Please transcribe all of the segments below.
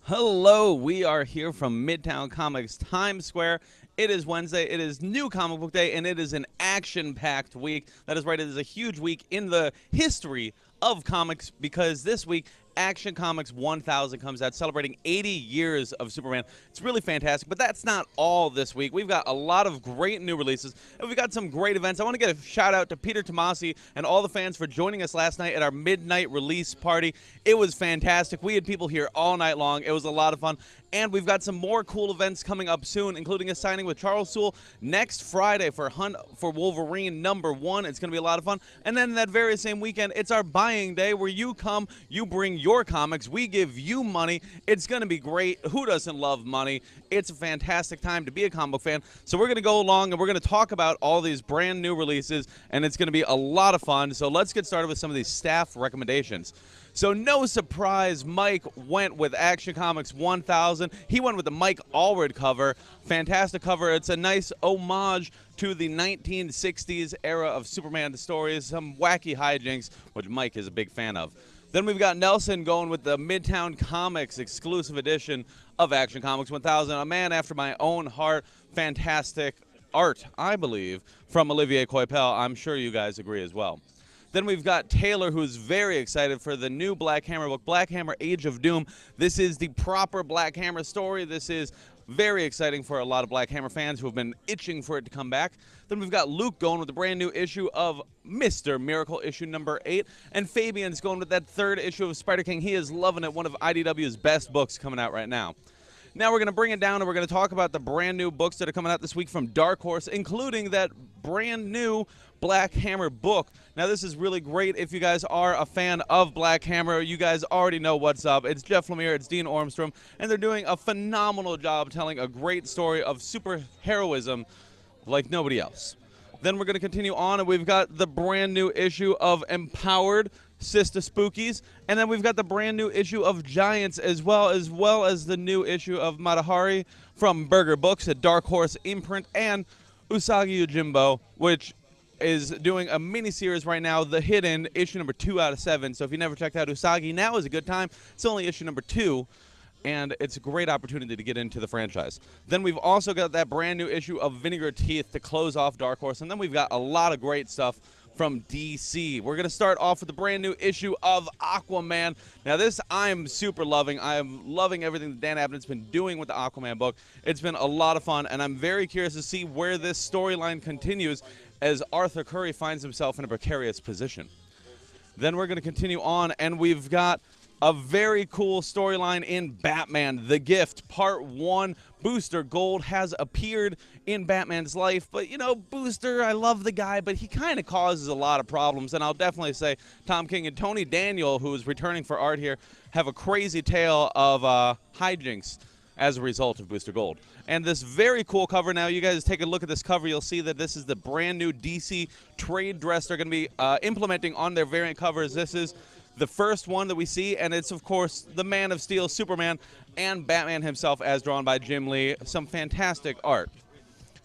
Hello, we are here from Midtown Comics Times Square. It is Wednesday, it is New Comic Book Day, and it is an action-packed week. That is right, it is a huge week in the history of comics because this week Action Comics 1000 comes out, celebrating 80 years of Superman. It's really fantastic, but that's not all this week. We've got a lot of great new releases, and we've got some great events. I want to get a shout-out to Peter Tomasi and all the fans for joining us last night at our midnight release party. It was fantastic. We had people here all night long. It was a lot of fun, and we've got some more cool events coming up soon, including a signing with Charles Soule next Friday for Hunt for Wolverine #1. It's going to be a lot of fun, and then that very same weekend, it's our buying day where you come, you bring your comics, we give you money. It's going to be great. Who doesn't love money? It's a fantastic time to be a comic book fan. So we're going to go along and we're going to talk about all these brand new releases, and it's going to be a lot of fun. So let's get started with some of these staff recommendations. So no surprise, Mike went with Action Comics 1000. He went with the Mike Allred cover. Fantastic cover. It's a nice homage to the 1960s era of Superman stories, some wacky hijinks, which Mike is a big fan of. Then we've got Nelson going with the Midtown Comics exclusive edition of Action Comics 1000. A man after my own heart. Fantastic art, I believe, from Olivier Coipel. I'm sure you guys agree as well. Then we've got Taylor, who's very excited for the new Black Hammer book, Black Hammer Age of Doom. This is the proper Black Hammer story. This is very exciting for a lot of Black Hammer fans who have been itching for it to come back. Then we've got Luke going with the brand new issue of Mr. Miracle, issue #8. And Fabian's going with that third issue of Spider King. He is loving it, one of IDW's best books coming out right now. Now we're going to bring it down and we're going to talk about the brand new books that are coming out this week from Dark Horse, including that brand new Black Hammer book. Now this is really great if you guys are a fan of Black Hammer. You guys already know what's up. It's Jeff Lemire, it's Dean Ormstrom, and they're doing a phenomenal job telling a great story of superheroism like nobody else. Then we're going to continue on, and we've got the brand new issue of Empowered Sister Spookies, and then we've got the brand new issue of Giants as well as the new issue of Matahari from Burger Books, a Dark Horse imprint, and Usagi Yojimbo, which is doing a mini-series right now, The Hidden, issue #2 out of 7. So if you never checked out Usagi, now is a good time. It's only issue #2, and it's a great opportunity to get into the franchise. Then we've also got that brand new issue of Vinegar Teeth to close off Dark Horse, and then we've got a lot of great stuff from DC. We're going to start off with the brand new issue of Aquaman. Now this I'm super loving. I am loving everything that Dan Abnett's been doing with the Aquaman book. It's been a lot of fun, and I'm very curious to see where this storyline continues as Arthur Curry finds himself in a precarious position. Then we're going to continue on, and we've got a very cool storyline in Batman, The Gift, Part 1. Booster Gold has appeared in Batman's life, but, you know, Booster, I love the guy, but he kind of causes a lot of problems, and I'll definitely say Tom King and Tony Daniel, who is returning for art here, have a crazy tale of hijinks as a result of Booster Gold. And this very cool cover, now you guys take a look at this cover, you'll see that this is the brand new DC trade dress they're going to be implementing on their variant covers. This is the first one that we see, and it's, of course, the Man of Steel, Superman, and Batman himself as drawn by Jim Lee. Some fantastic art.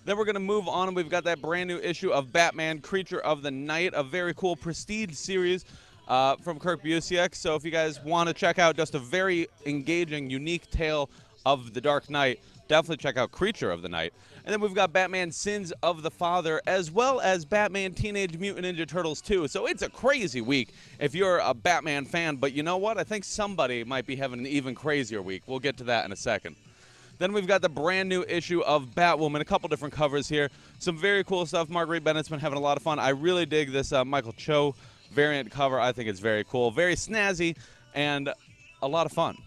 Then we're going to move on, and we've got that brand new issue of Batman, Creature of the Night, a very cool prestige series from Kirk Busiek. So if you guys want to check out just a very engaging, unique tale of the Dark Knight, definitely check out Creature of the Night. And then we've got Batman Sins of the Father, as well as Batman Teenage Mutant Ninja Turtles 2. So it's a crazy week if you're a Batman fan. But you know what? I think somebody might be having an even crazier week. We'll get to that in a second. Then we've got the brand new issue of Batwoman, a couple different covers here. Some very cool stuff. Marguerite Bennett's been having a lot of fun. I really dig this Michael Cho variant cover. I think it's very cool, very snazzy, and a lot of fun.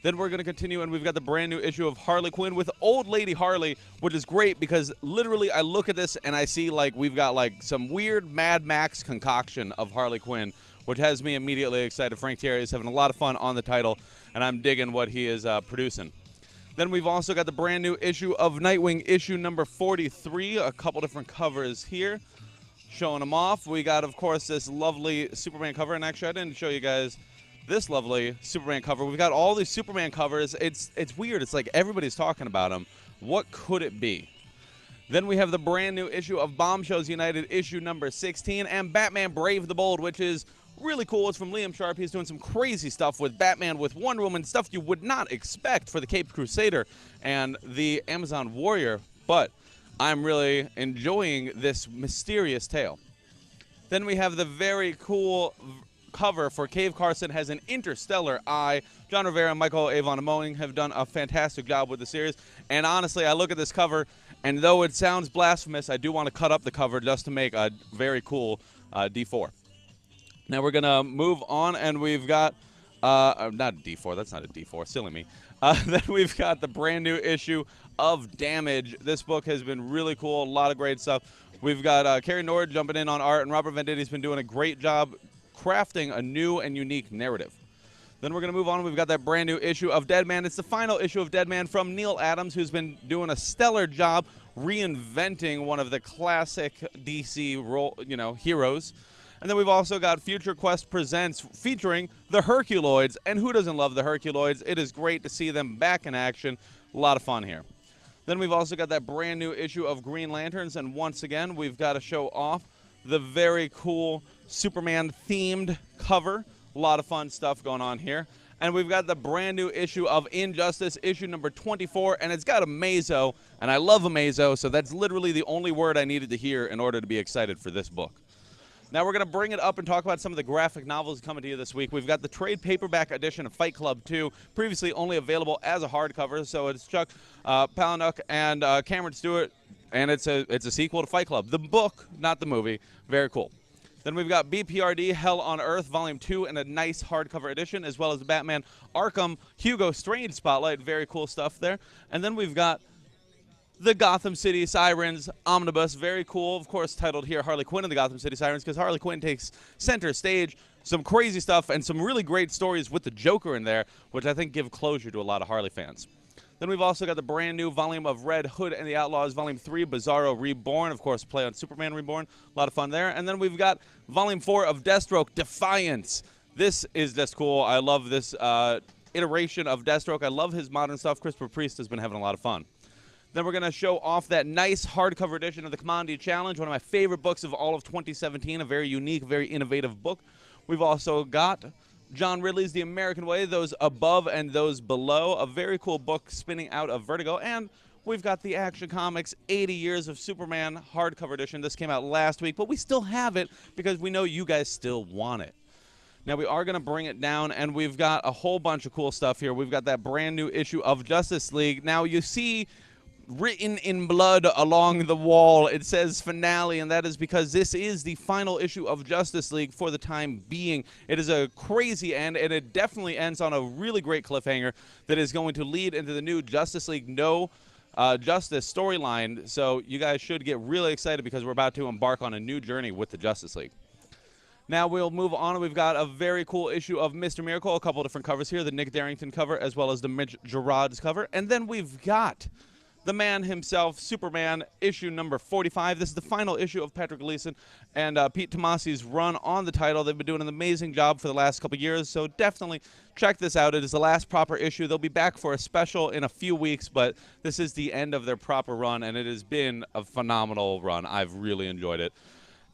Then we're going to continue, and we've got the brand new issue of Harley Quinn with Old Lady Harley, which is great because literally I look at this and I see like we've got like some weird Mad Max concoction of Harley Quinn, which has me immediately excited. Frank Thierry is having a lot of fun on the title, and I'm digging what he is producing. Then we've also got the brand new issue of Nightwing, issue #43, a couple different covers here, showing them off. We got, of course, this lovely Superman cover, and actually I didn't show you guys this lovely Superman cover. We've got all these Superman covers. It's weird. It's like everybody's talking about them. What could it be? Then we have the brand new issue of Bombshells United, issue #16, and Batman Brave the Bold, which is Really cool. It's from Liam Sharp. He's doing some crazy stuff with Batman, with Wonder Woman, stuff you would not expect for the Caped Crusader and the Amazon Warrior, but I'm really enjoying this mysterious tale. Then we have the very cool cover for Cave Carson has an interstellar eye. John Rivera and Michael Avon Moing have done a fantastic job with the series. And honestly, I look at this cover, and though it sounds blasphemous, I do want to cut up the cover just to make a very cool D4. Now we're going to move on, and we've got, not a D4, that's not a D4, silly me. Then we've got the brand new issue of Damage. This book has been really cool, a lot of great stuff. We've got Carrie Nord jumping in on art, and Robert Venditti's been doing a great job crafting a new and unique narrative. Then we're going to move on. We've got that brand new issue of Deadman. It's the final issue of Deadman from Neil Adams, who's been doing a stellar job reinventing one of the classic DC heroes. And then we've also got Future Quest Presents featuring the Herculoids. And who doesn't love the Herculoids? It is great to see them back in action. A lot of fun here. Then we've also got that brand new issue of Green Lanterns. And once again, we've got to show off the very cool Superman-themed cover. A lot of fun stuff going on here. And we've got the brand new issue of Injustice, issue number 24. And it's got a Mazo. And I love a Mazo, so that's literally the only word I needed to hear in order to be excited for this book. Now we're going to bring it up and talk about some of the graphic novels coming to you this week. We've got the trade paperback edition of Fight Club 2, previously only available as a hardcover. So it's Chuck Palahniuk and Cameron Stewart, and it's a sequel to Fight Club. The book, not the movie. Very cool. Then we've got BPRD Hell on Earth, Volume 2, and a nice hardcover edition, as well as the Batman Arkham Hugo Strange Spotlight. Very cool stuff there. And then we've got the Gotham City Sirens Omnibus, very cool, of course, titled here Harley Quinn and the Gotham City Sirens, because Harley Quinn takes center stage, some crazy stuff, and some really great stories with the Joker in there, which I think give closure to a lot of Harley fans. Then we've also got the brand new volume of Red Hood and the Outlaws, Volume 3, Bizarro Reborn, of course, play on Superman Reborn, a lot of fun there. And then we've got Volume 4 of Deathstroke, Defiance. This is just cool. I love this iteration of Deathstroke. I love his modern stuff. Christopher Priest has been having a lot of fun. Then we're going to show off that nice hardcover edition of the Commodity Challenge, one of my favorite books of all of 2017, a very unique, very innovative book. We've also got John Ridley's The American Way, Those Above and Those Below, a very cool book spinning out of Vertigo. And we've got the Action Comics 80 Years of Superman hardcover edition. This came out last week, but we still have it because we know you guys still want it. Now, we are going to bring it down, and we've got a whole bunch of cool stuff here. We've got that brand new issue of Justice League. Now, you see written in blood along the wall, it says finale, and that is because this is the final issue of Justice League for the time being. It is a crazy end, and it definitely ends on a really great cliffhanger that is going to lead into the new Justice League No Justice storyline. So you guys should get really excited because we're about to embark on a new journey with the Justice League. Now we'll move on. We've got a very cool issue of Mr. Miracle, a couple different covers here, the Nick Darrington cover as well as the Mitch Gerads cover. And then we've got the man himself, Superman, issue number 45. This is the final issue of Patrick Gleason and Pete Tomasi's run on the title. They've been doing an amazing job for the last couple years, so definitely check this out. It is the last proper issue. They'll be back for a special in a few weeks, but this is the end of their proper run, and it has been a phenomenal run. I've really enjoyed it.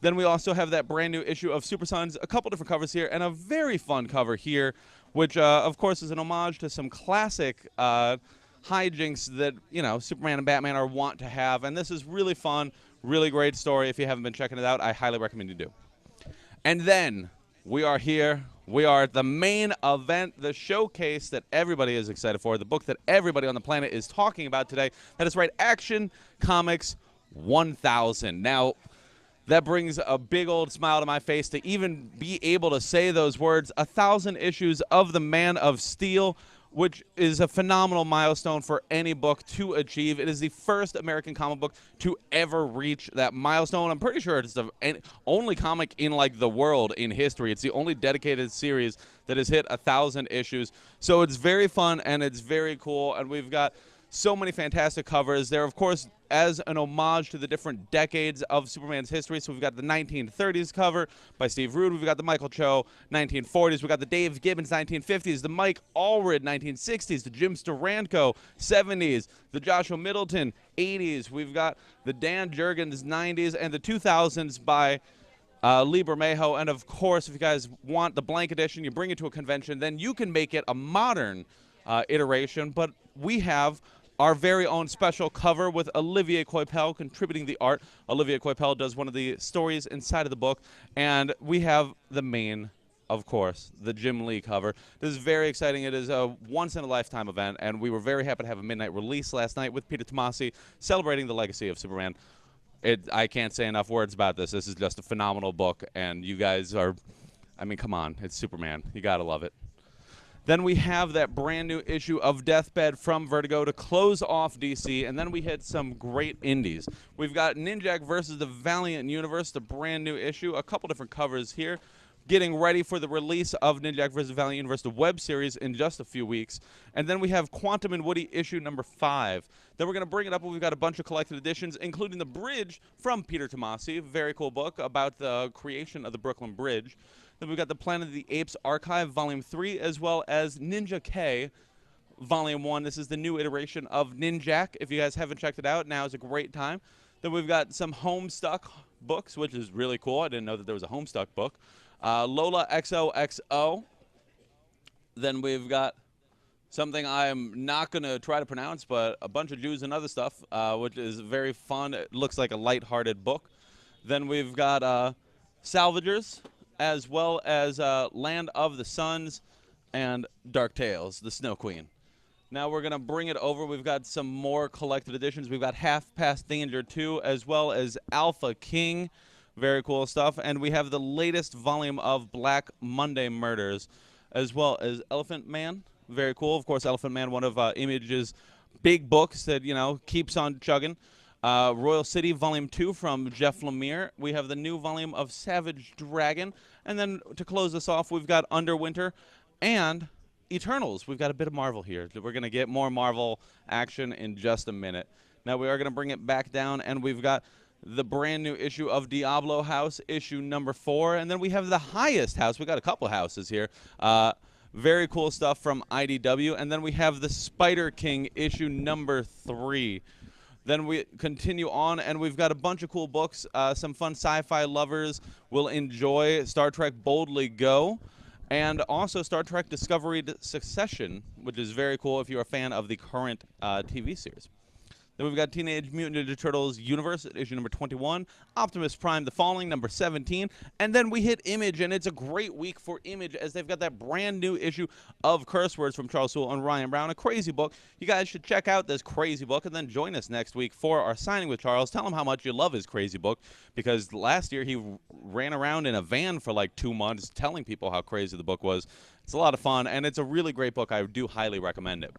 Then we also have that brand new issue of Super Sons, a couple different covers here, and a very fun cover here, which, of course, is an homage to some classic hijinks that, you know, Superman and Batman are wont to have. And this is really fun, really great story. If you haven't been checking it out, I highly recommend you do. And then we are here. We are at the main event, the showcase that everybody is excited for, the book that everybody on the planet is talking about today. That is right, Action Comics 1000. Now, that brings a big old smile to my face to even be able to say those words. 1,000 issues of the Man of Steel, which is a phenomenal milestone for any book to achieve. It is the first American comic book to ever reach that milestone. I'm pretty sure it's the only comic in, like, the world in history. It's the only dedicated series that has hit 1,000 issues. So it's very fun, and it's very cool, and we've got so many fantastic covers. They're, of course, as an homage to the different decades of Superman's history. So we've got the 1930s cover by Steve Rude. We've got the Michael Cho 1940s. We've got the Dave Gibbons 1950s, the Mike Allred 1960s, the Jim Steranko 70s, the Joshua Middleton 80s. We've got the Dan Jurgens 90s and the 2000s by Lee Bermejo, and of course, if you guys want the blank edition, you bring it to a convention, then you can make it a modern iteration. But we have our very own special cover with Olivier Coipel contributing the art. Olivier Coipel does one of the stories inside of the book, and we have the main, of course, the Jim Lee cover. This is very exciting. It is a once-in-a-lifetime event, and we were very happy to have a midnight release last night with Peter Tomasi celebrating the legacy of Superman. I can't say enough words about this. This is just a phenomenal book, and you guys are, I mean, come on. It's Superman. You got to love it. Then we have that brand new issue of Deathbed from Vertigo to close off DC, and then we hit some great indies. We've got Ninjak versus the Valiant Universe, the brand new issue, a couple different covers here. Getting ready for the release of Ninjak vs. Valiant Universe, the web series, in just a few weeks. And then we have Quantum and Woody issue number 5. Then we're going to bring it up, and we've got a bunch of collected editions, including The Bridge from Peter Tomasi, very cool book about the creation of the Brooklyn Bridge. Then we've got the Planet of the Apes Archive, Volume 3, as well as Ninja K, Volume 1. This is the new iteration of Ninjak. If you guys haven't checked it out, now is a great time. Then we've got some Homestuck books, which is really cool. I didn't know that there was a Homestuck book. Lola XOXO. Then we've got something I'm not going to try to pronounce, but a bunch of Jews and other stuff, which is very fun. It looks like a lighthearted book. Then we've got Salvagers, as well as Land of the Suns and Dark Tales, the Snow Queen. Now we're going to bring it over. We've got some more collected editions. We've got Half Past Danger 2, as well as Alpha King. Very cool stuff. And we have the latest volume of Black Monday Murders, as well as Elephant Man. Very cool. Of course, Elephant Man, one of Image's big books that, you know, keeps on chugging. Royal City, Volume 2 from Jeff Lemire. We have the new volume of Savage Dragon. And then to close us off, we've got Underwinter and Eternals. We've got a bit of Marvel here. We're going to get more Marvel action in just a minute. Now we are going to bring it back down, and we've got the brand new issue of Diablo House, issue number 4. And then we have the highest house. We got a couple houses here. Very cool stuff from IDW. And then we have the Spider King, issue number 3. Then we continue on, and we've got a bunch of cool books. Some fun sci-fi lovers will enjoy Star Trek Boldly Go, and also Star Trek Discovery Succession, which is very cool if you're a fan of the current TV series. Then we've got Teenage Mutant Ninja Turtles Universe, issue number 21, Optimus Prime, The Falling, number 17, and then we hit Image, and it's a great week for Image as they've got that brand new issue of Curse Words from Charles Soule and Ryan Brown, a crazy book. You guys should check out this crazy book and then join us next week for our signing with Charles. Tell him how much you love his crazy book, because last year he ran around in a van for like 2 months telling people how crazy the book was. It's a lot of fun, and it's a really great book. I do highly recommend it.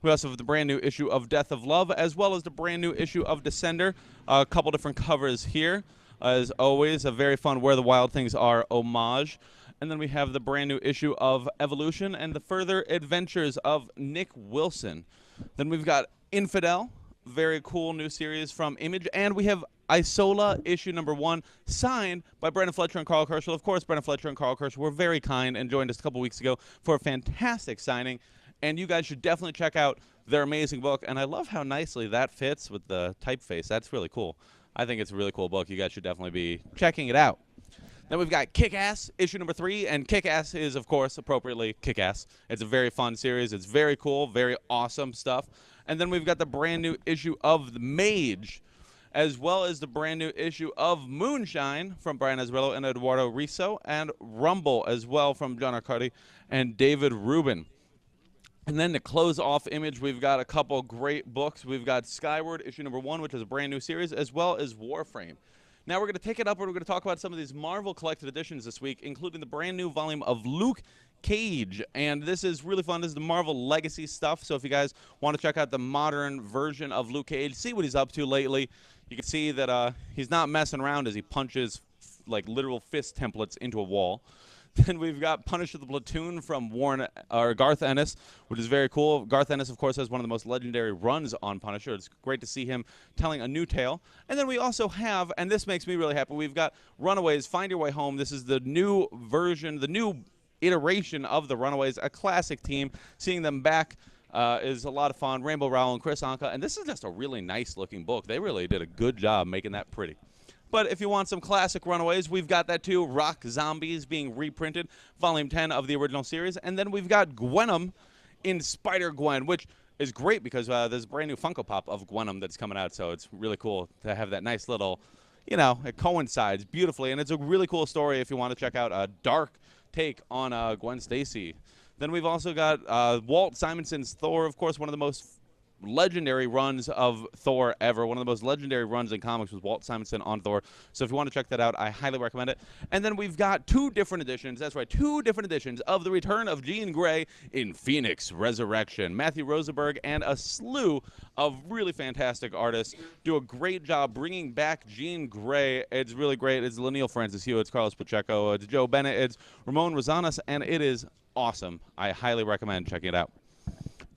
We also have the brand new issue of Death of Love, as well as the brand new issue of Descender. A couple different covers here. As always, a very fun Where the Wild Things Are homage. And then we have the brand new issue of Evolution and the further adventures of Nick Wilson. Then we've got Infidel, very cool new series from Image. And we have Isola, issue number 1, signed by Brendan Fletcher and Carl Kerschel. Of course, Brendan Fletcher and Carl Kerschel were very kind and joined us a couple weeks ago for a fantastic signing. And you guys should definitely check out their amazing book. And I love how nicely that fits with the typeface. That's really cool. I think it's a really cool book. You guys should definitely be checking it out. Then we've got Kickass, issue number 3. And Kickass is, of course, appropriately Kickass. It's a very fun series. It's very cool, very awesome stuff. And then we've got the brand new issue of The Mage, as well as the brand new issue of Moonshine from Brian Azzarello and Eduardo Riso, and Rumble as well from John Arcudi and David Rubin. And then to close off Image, we've got a couple great books. We've got Skyward, issue number 1, which is a brand new series, as well as Warframe. Now we're going to take it up, and we're going to talk about some of these Marvel collected editions this week, including the brand new volume of Luke Cage. And this is really fun. This is the Marvel Legacy stuff. So if you guys want to check out the modern version of Luke Cage, see what he's up to lately, you can see that he's not messing around as he punches like literal fist templates into a wall. Then we've got Punisher the Platoon from Garth Ennis, which is very cool. Garth Ennis, of course, has one of the most legendary runs on Punisher. It's great to see him telling a new tale. And then we also have, and this makes me really happy, we've got Runaways, Find Your Way Home. This is the new version, the new iteration of the Runaways, a classic team. Seeing them back is a lot of fun. Rainbow Rowell and Chris Anka. And this is just a really nice-looking book. They really did a good job making that pretty. But if you want some classic runaways, we've got that too. Rock Zombies being reprinted, Volume 10 of the original series. And then we've got Gwenom in Spider-Gwen, which is great because there's a brand new Funko Pop of Gwenom that's coming out. So it's really cool to have that nice little, you know, it coincides beautifully. And it's a really cool story if you want to check out a dark take on Gwen Stacy. Then we've also got Walt Simonson's Thor, of course, one of the most legendary runs of Thor ever. One of the most legendary runs in comics was Walt Simonson on Thor. So if you want to check that out, I highly recommend it. And then we've got two different editions. That's right, two different editions of The Return of Jean Grey in Phoenix Resurrection. Matthew Rosenberg and a slew of really fantastic artists do a great job bringing back Jean Grey. It's really great. It's Laniel Francis Hugh. It's Carlos Pacheco. It's Joe Bennett. It's Ramon Rosanas. And it is awesome. I highly recommend checking it out.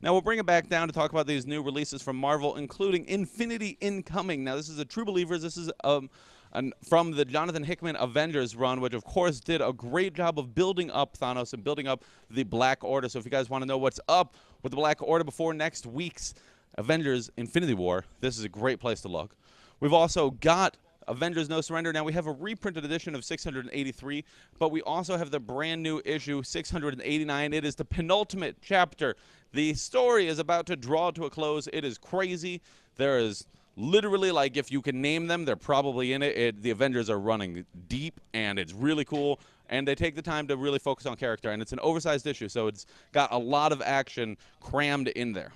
Now, we'll bring it back down to talk about these new releases from Marvel, including Infinity Incoming. Now, this is a True Believers. This is from the Jonathan Hickman Avengers run, which, of course, did a great job of building up Thanos and building up the Black Order. So if you guys want to know what's up with the Black Order before next week's Avengers Infinity War, this is a great place to look. We've also got Avengers No Surrender. Now, we have a reprinted edition of 683, but we also have the brand new issue 689. It is the penultimate chapter. The story is about to draw to a close. It is crazy. There is literally, like, if you can name them, they're probably in it. The Avengers are running deep, and it's really cool. And they take the time to really focus on character. And it's an oversized issue, so it's got a lot of action crammed in there.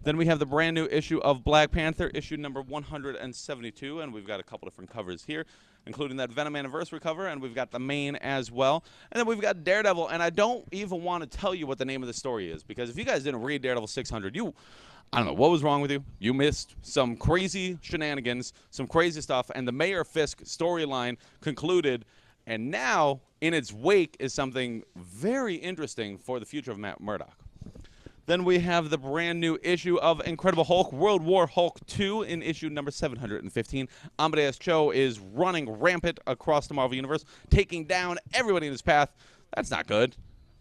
Then we have the brand new issue of Black Panther, issue number 172, and we've got a couple different covers here, including that Venom Anniversary cover, and we've got the main as well. And then we've got Daredevil, and I don't even want to tell you what the name of the story is, because if you guys didn't read Daredevil 600, I don't know what was wrong with you. You missed some crazy shenanigans, some crazy stuff, and the Mayor Fisk storyline concluded, and now in its wake is something very interesting for the future of Matt Murdock. Then we have the brand new issue of Incredible Hulk, World War Hulk 2 in issue number 715. Amadeus Cho is running rampant across the Marvel Universe, taking down everybody in his path. That's not good,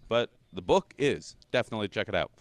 but the book is. Definitely check it out.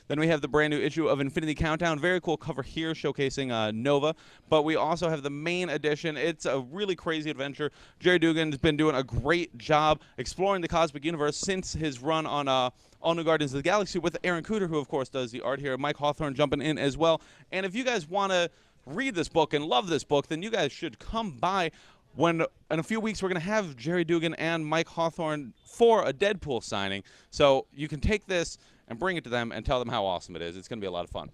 Then we have the brand new issue of Infinity Countdown. Very cool cover here showcasing Nova. But we also have the main edition. It's a really crazy adventure. Jerry Dugan's been doing a great job exploring the cosmic universe since his run on All New Guardians of the Galaxy with Aaron Cooter, who, of course, does the art here. Mike Hawthorne jumping in as well. And if you guys want to read this book and love this book, then you guys should come by when in a few weeks we're going to have Jerry Dugan and Mike Hawthorne for a Deadpool signing. So you can take this and bring it to them and tell them how awesome it is. It's going to be a lot of fun.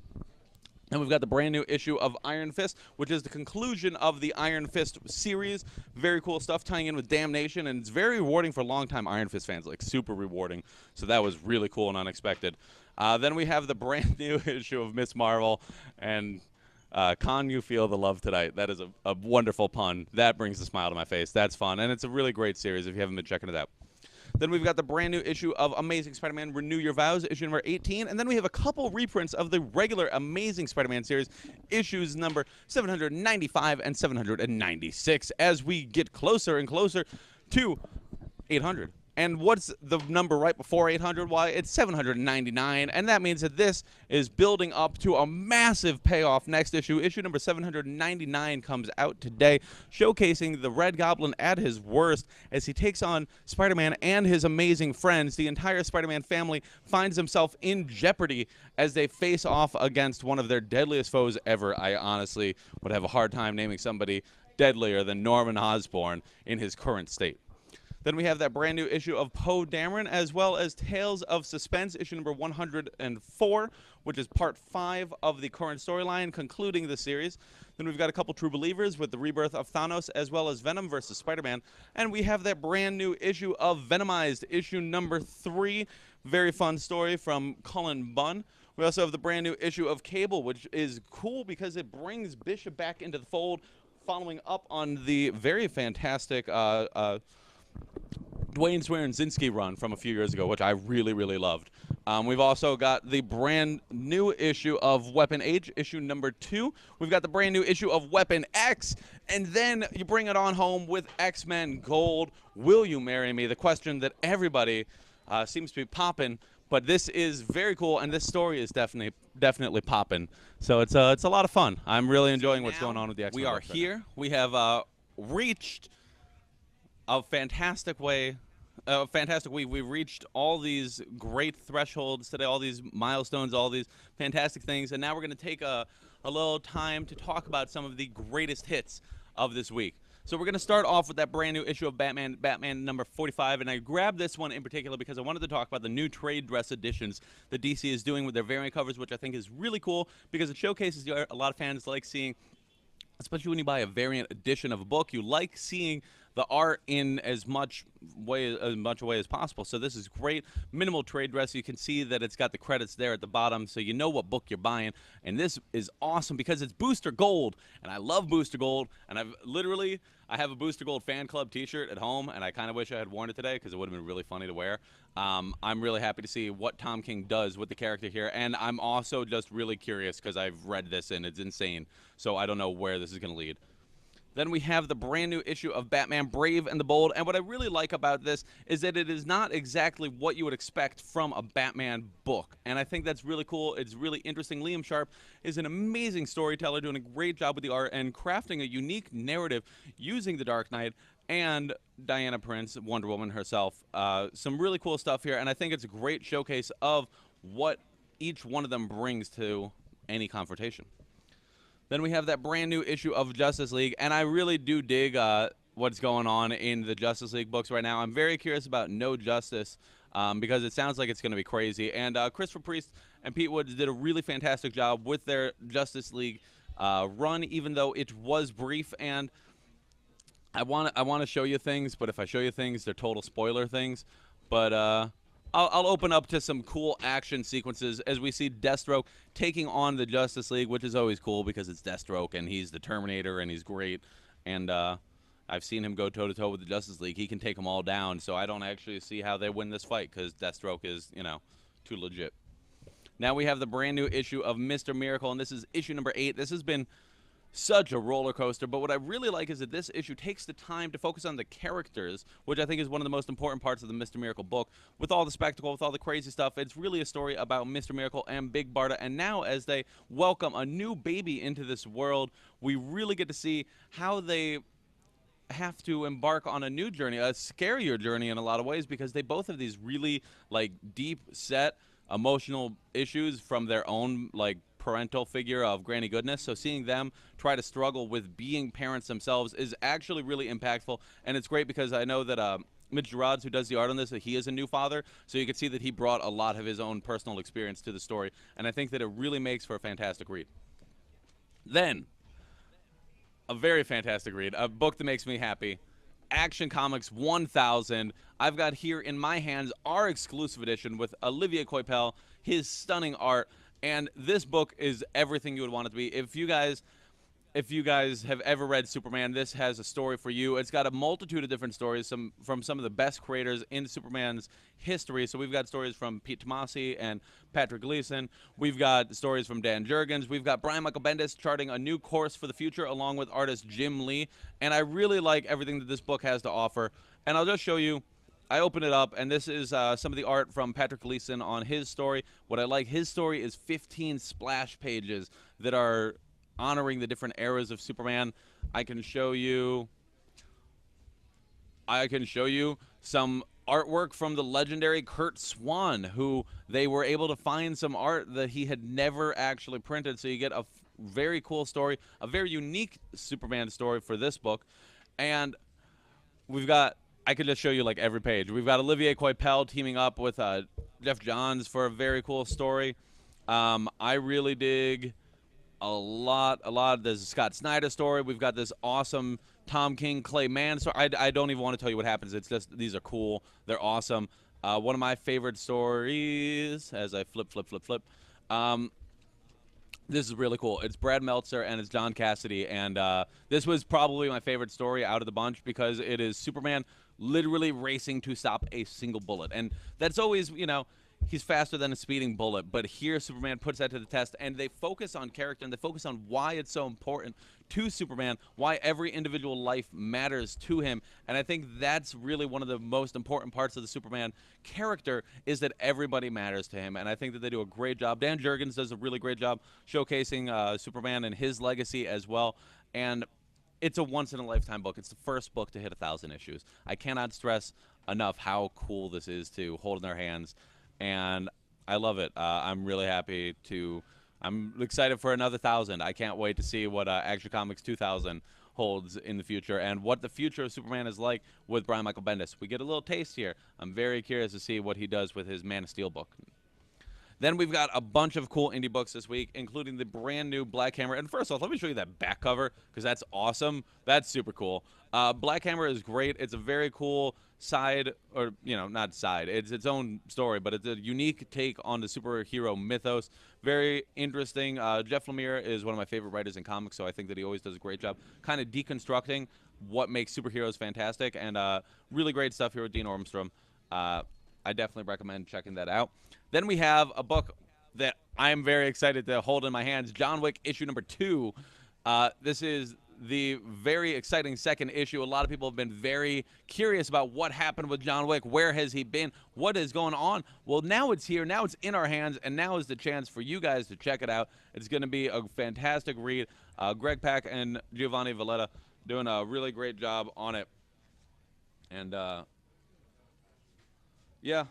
And we've got the brand new issue of Iron Fist, which is the conclusion of the Iron Fist series. Very cool stuff tying in with Damnation, and it's very rewarding for longtime Iron Fist fans, like super rewarding. So that was really cool and unexpected. Then we have the brand new issue of Miss Marvel, and Con You Feel the Love Tonight. That is a wonderful pun. That brings a smile to my face. That's fun, and it's a really great series if you haven't been checking it out. Then we've got the brand new issue of Amazing Spider-Man Renew Your Vows, issue number 18. And then we have a couple reprints of the regular Amazing Spider-Man series, issues number 795 and 796, as we get closer and closer to 800. And what's the number right before 800? Why, it's 799, and that means that this is building up to a massive payoff next issue. Issue number 799 comes out today, showcasing the Red Goblin at his worst as he takes on Spider-Man and his amazing friends. The entire Spider-Man family finds himself in jeopardy as they face off against one of their deadliest foes ever. I honestly would have a hard time naming somebody deadlier than Norman Osborn in his current state. Then we have that brand new issue of Poe Dameron, as well as Tales of Suspense, issue number 104, which is part 5 of the current storyline, concluding the series. Then we've got a couple True Believers with the rebirth of Thanos, as well as Venom versus Spider-Man. And we have that brand new issue of Venomized, issue number 3. Very fun story from Cullen Bunn. We also have the brand new issue of Cable, which is cool because it brings Bishop back into the fold, following up on the very fantastic Dwayne Swearenzinski run from a few years ago, which I really, really loved. We've also got the brand new issue of Weapon H, issue number 2. We've got the brand new issue of Weapon X, and then you bring it on home with X-Men Gold. Will you marry me? The question that everybody seems to be popping, but this is very cool, and this story is definitely popping. So it's a lot of fun. I'm really enjoying what's going on with the X-Men. We are here. We have reached a fantastic way. A fantastic week. We've reached all these great thresholds today, all these milestones, all these fantastic things, and now we're going to take a little time to talk about some of the greatest hits of this week. So we're going to start off with that brand new issue of Batman number 45, and I grabbed this one in particular because I wanted to talk about the new trade dress editions that DC is doing with their variant covers, which I think is really cool because it showcases the art a lot of fans like seeing, especially when you buy a variant edition of a book. You like seeing the art in as much way as possible. So this is great. Minimal trade dress. You can see that it's got the credits there at the bottom, so you know what book you're buying. And this is awesome because it's Booster Gold, and I love Booster Gold. And I have a Booster Gold fan club T-shirt at home, and I kind of wish I had worn it today because it would have been really funny to wear. I'm really happy to see what Tom King does with the character here, and I'm also just really curious because I've read this and it's insane. So I don't know where this is going to lead. Then we have the brand new issue of Batman Brave and the Bold, and what I really like about this is that it is not exactly what you would expect from a Batman book, and I think that's really cool. It's really interesting. Liam Sharp is an amazing storyteller, doing a great job with the art and crafting a unique narrative using the Dark Knight and Diana Prince, Wonder Woman herself. Some really cool stuff here, and I think it's a great showcase of what each one of them brings to any confrontation. Then we have that brand new issue of Justice League, and I really do dig what's going on in the Justice League books right now. I'm very curious about No Justice because it sounds like it's going to be crazy. And Christopher Priest and Pete Woods did a really fantastic job with their Justice League run, even though it was brief. And I want to show you things, but if I show you things, they're total spoiler things. But I'll open up to some cool action sequences as we see Destro taking on the Justice League, which is always cool because it's Deathstroke and he's the Terminator and he's great. And I've seen him go toe-to-toe with the Justice League. He can take them all down, so I don't actually see how they win this fight because Deathstroke is, too legit. Now we have the brand new issue of Mr. Miracle, and this is issue number 8. This has been such a roller coaster, but what I really like is that this issue takes the time to focus on the characters, which I think is one of the most important parts of the Mr. Miracle book. With all the spectacle, with all the crazy stuff, it's really a story about Mr. Miracle and Big Barda, and now as they welcome a new baby into this world, we really get to see how they have to embark on a new journey, a scarier journey in a lot of ways, because they both have these really, deep set emotional issues from their own, parental figure of Granny Goodness. So seeing them try to struggle with being parents themselves is actually really impactful, and it's great because I know that Mitch Gerards, who does the art on this, that he is a new father, so you can see that he brought a lot of his own personal experience to the story, and I think that it really makes for a fantastic read. Then, a very fantastic read, a book that makes me happy, Action Comics 1000. I've got here in my hands our exclusive edition with Olivier Coipel, his stunning art. And this book is everything you would want it to be. If you guys have ever read Superman, this has a story for you. It's got a multitude of different stories from some of the best creators in Superman's history. So we've got stories from Pete Tomasi and Patrick Gleason. We've got stories from Dan Jurgens. We've got Brian Michael Bendis charting a new course for the future along with artist Jim Lee. And I really like everything that this book has to offer. And I'll just show you. I open it up, and this is some of the art from Patrick Gleason on his story. What I like, his story is 15 splash pages that are honoring the different eras of Superman. I can show you some artwork from the legendary Kurt Swan, who they were able to find some art that he had never actually printed. So you get a very cool story, a very unique Superman story for this book. And we've got, I could just show you every page. We've got Olivier Coipel teaming up with Jeff Johns for a very cool story. I really dig a lot. There's a Scott Snyder story. We've got this awesome Tom King Clay Mann story. I don't even want to tell you what happens. It's just, these are cool. They're awesome. One of my favorite stories, as I flip. This is really cool. It's Brad Meltzer and it's John Cassidy, and this was probably my favorite story out of the bunch because it is Superman literally racing to stop a single bullet. And that's always, he's faster than a speeding bullet. But here Superman puts that to the test, and they focus on character, and they focus on why it's so important to Superman, why every individual life matters to him. And I think that's really one of the most important parts of the Superman character, is that everybody matters to him. And I think that they do a great job. Dan Jurgens does a really great job showcasing Superman and his legacy as well. And it's a once-in-a-lifetime book. It's the first book to hit 1,000 issues. I cannot stress enough how cool this is to hold in their hands, and I love it. I'm really happy to. I'm excited for another 1,000. I can't wait to see what Action Comics 2000 holds in the future and what the future of Superman is like with Brian Michael Bendis. We get a little taste here. I'm very curious to see what he does with his Man of Steel book. Then we've got a bunch of cool indie books this week, including the brand new Black Hammer. And first off, let me show you that back cover because that's awesome. That's super cool. Black Hammer is great. It's a very cool side, or, not side. It's its own story, but it's a unique take on the superhero mythos. Very interesting. Jeff Lemire is one of my favorite writers in comics, so I think that he always does a great job kind of deconstructing what makes superheroes fantastic. And really great stuff here with Dean Ormstrom. I definitely recommend checking that out. Then we have a book that I'm very excited to hold in my hands, John Wick issue number 2. This is the very exciting second issue. A lot of people have been very curious about what happened with John Wick. Where has he been? What is going on? Well, now it's here. Now it's in our hands, and now is the chance for you guys to check it out. It's going to be a fantastic read. Greg Pak and Giovanni Valletta doing a really great job on it. And yeah,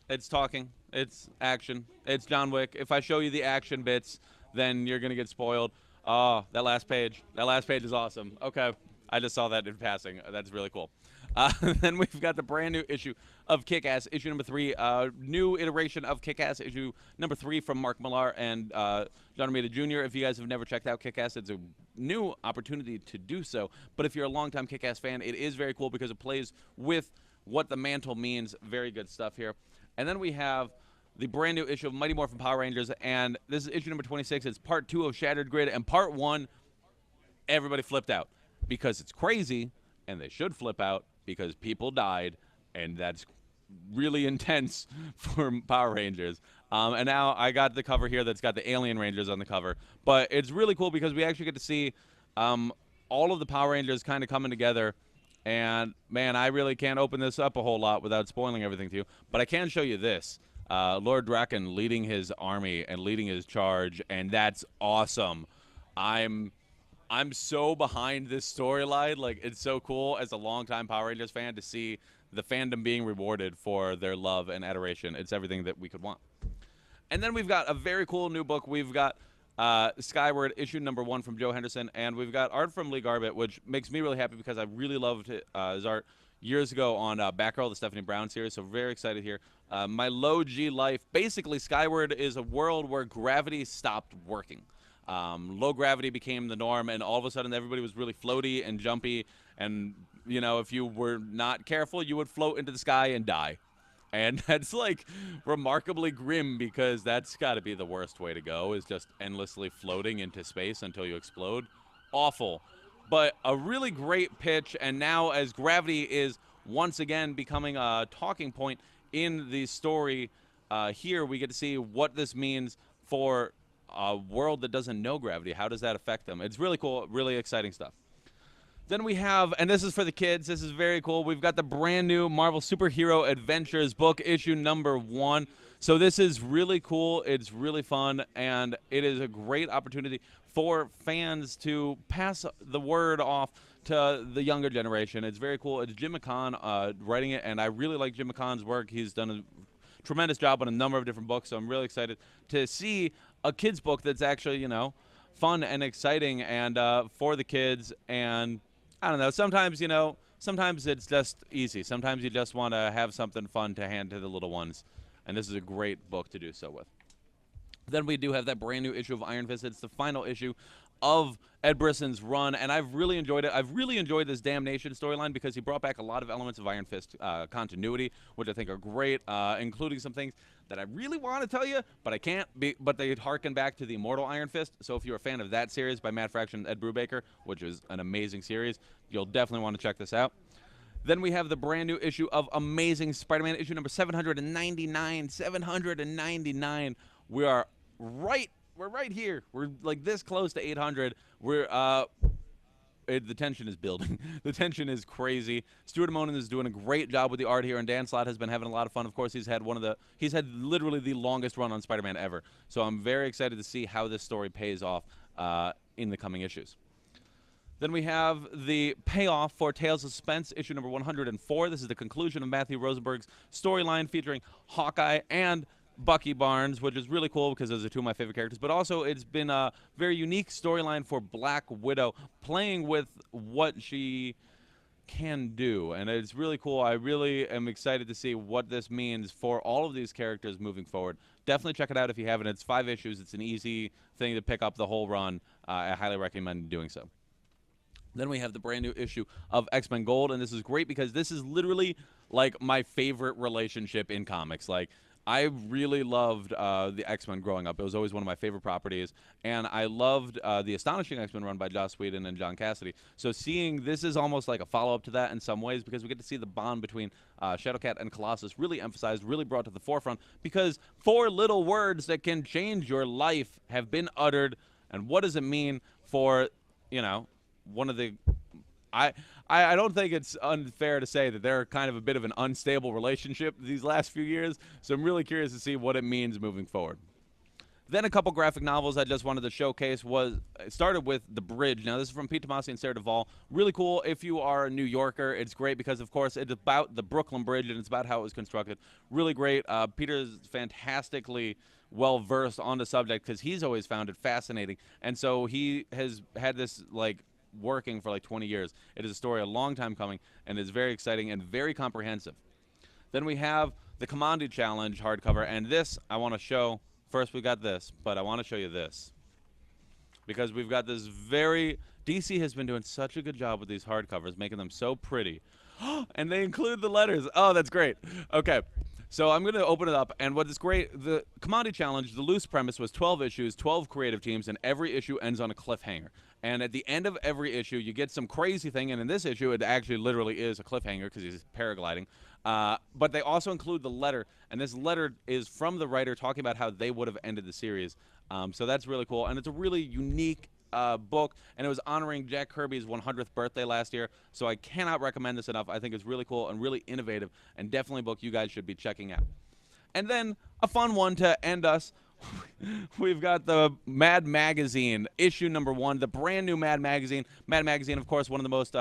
it's talking, it's action, it's John Wick. If I show you the action bits, then you're gonna get spoiled. Oh, that last page is awesome. Okay, I just saw that in passing. That's really cool. Then we've got the brand new issue of Kickass, issue number 3. New iteration of Kickass, issue number 3 from Mark Millar and John Romita Jr. If you guys have never checked out Kickass, it's a new opportunity to do so. But if you're a longtime Kickass fan, it is very cool because it plays with what the mantle means. Very good stuff here. And then we have the brand new issue of Mighty Morphin Power Rangers, and this is issue number 26. It's part 2 of Shattered Grid, and part 1, everybody flipped out because it's crazy, and they should flip out because people died, and that's really intense for Power Rangers. And now I got the cover here that's got the Alien Rangers on the cover, but it's really cool because we actually get to see all of the Power Rangers kind of coming together. And, man, I really can't open this up a whole lot without spoiling everything to you. But I can show you this. Lord Draken leading his army and leading his charge, and that's awesome. I'm so behind this storyline. Like, it's so cool as a longtime Power Rangers fan to see the fandom being rewarded for their love and adoration. It's everything that we could want. And then we've got a very cool new book. We've got Skyward, issue number 1 from Joe Henderson, and we've got art from Lee Garbett, which makes me really happy because I really loved his art years ago on Batgirl, the Stephanie Brown series, so very excited here. My low G life. Basically, Skyward is a world where gravity stopped working. Low gravity became the norm, and all of a sudden everybody was really floaty and jumpy, and, if you were not careful, you would float into the sky and die. And that's, like, remarkably grim because that's got to be the worst way to go, is just endlessly floating into space until you explode. Awful. But a really great pitch, and now as gravity is once again becoming a talking point in the story here, we get to see what this means for a world that doesn't know gravity. How does that affect them? It's really cool, really exciting stuff. Then we have, and this is for the kids, this is very cool, we've got the brand new Marvel Superhero Adventures book, issue number 1. So this is really cool, it's really fun, and it is a great opportunity for fans to pass the word off to the younger generation. It's very cool. It's Jim McCann writing it, and I really like Jim McCann's work. He's done a tremendous job on a number of different books, so I'm really excited to see a kid's book that's actually, fun and exciting and for the kids. And I don't know, sometimes it's just easy. Sometimes you just want to have something fun to hand to the little ones, and this is a great book to do so with. Then we do have that brand new issue of Iron Fist. It's the final issue of Ed Brisson's run, and I've really enjoyed it. I've really enjoyed this Damnation storyline because he brought back a lot of elements of Iron Fist continuity, which I think are great, including some things that I really want to tell you, but I can't, but they harken back to the Immortal Iron Fist. So if you're a fan of that series by Matt Fraction and Ed Brubaker, which is an amazing series, you'll definitely want to check this out. Then we have the brand new issue of Amazing Spider-Man, issue number 799. 799. We're right here. We're like this close to 800. The tension is building. The tension is crazy. Stuart Monin is doing a great job with the art here, and Dan Slott has been having a lot of fun. Of course, he's had literally the longest run on Spider-Man ever. So I'm very excited to see how this story pays off in the coming issues. Then we have the payoff for Tales of Suspense, issue number 104. This is the conclusion of Matthew Rosenberg's storyline featuring Hawkeye and Bucky Barnes, which is really cool because those are two of my favorite characters. But also, it's been a very unique storyline for Black Widow, playing with what she can do, and it's really cool. I really am excited to see what this means for all of these characters moving forward. Definitely check it out if you haven't. It's 5 issues. It's an easy thing to pick up the whole run. I highly recommend doing so. Then we have the brand new issue of X-Men Gold, and this is great because this is literally like my favorite relationship in comics. Like, I really loved the X-Men growing up. It was always one of my favorite properties, and I loved the Astonishing X-Men run by Joss Whedon and John Cassidy. So seeing this is almost like a follow-up to that in some ways, because we get to see the bond between Shadowcat and Colossus really emphasized, really brought to the forefront, because 4 little words that can change your life have been uttered, and what does it mean for, you know, one of the... I don't think it's unfair to say that they're kind of a bit of an unstable relationship these last few years, so I'm really curious to see what it means moving forward. Then a couple graphic novels I just wanted to showcase it started with The Bridge. Now, this is from Pete Tomasi and Sarah Duvall. Really cool if you are a New Yorker. It's great because, of course, it's about the Brooklyn Bridge, and it's about how it was constructed. Really great. Peter is fantastically well-versed on the subject because he's always found it fascinating, and so he has had this, like, working for like 20 years. It is a story a long time coming, and it's very exciting and very comprehensive. Then we have the Commodity Challenge hardcover, and this I want to show. First, we got this, but I want to show you this because we've got this very... DC has been doing such a good job with these hardcovers, making them so pretty. And they include the letters. Oh, that's great. Okay. So I'm going to open it up, and what is great, the Commodity Challenge, the loose premise was 12 issues, 12 creative teams, and every issue ends on a cliffhanger. And at the end of every issue, you get some crazy thing, and in this issue, it actually literally is a cliffhanger because he's paragliding. But they also include the letter, and this letter is from the writer talking about how they would have ended the series. So that's really cool, and it's a really unique book, and it was honoring Jack Kirby's 100th birthday last year, so I cannot recommend this enough. I think it's really cool and really innovative, and definitely a book you guys should be checking out. And then a fun one to end us. We've got the Mad Magazine, issue number 1, the brand new Mad Magazine. Mad Magazine, of course, one of the most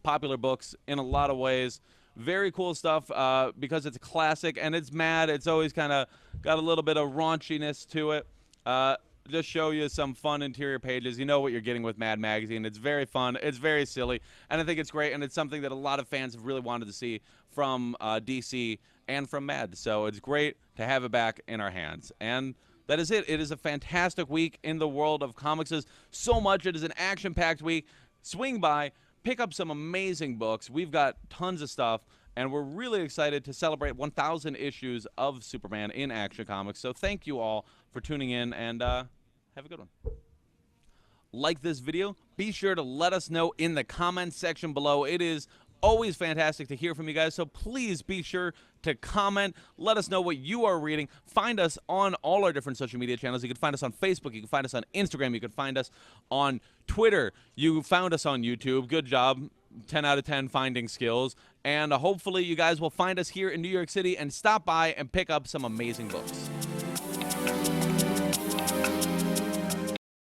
popular books in a lot of ways. Very cool stuff because it's a classic, and it's mad. It's always kind of got a little bit of raunchiness to it. Just show you some fun interior pages. You know what you're getting with Mad Magazine. It's very fun. It's very silly, and I think it's great, and it's something that a lot of fans have really wanted to see from DC and from Mad. So it's great to have it back in our hands. And that is it. It is a fantastic week in the world of comics. So much. It is an action-packed week. Swing by, pick up some amazing books. We've got tons of stuff, and we're really excited to celebrate 1,000 issues of Superman in Action Comics. So thank you all for tuning in, and have a good one. Like this video, be sure to let us know in the comments section below. It is always fantastic to hear from you guys, so please be sure to comment. Let us know what you are reading. Find us on all our different social media channels. You can find us on Facebook. You can find us on Instagram. You can find us on Twitter. You found us on YouTube. Good job. 10 out of 10 finding skills. And hopefully you guys will find us here in New York City and stop by and pick up some amazing books.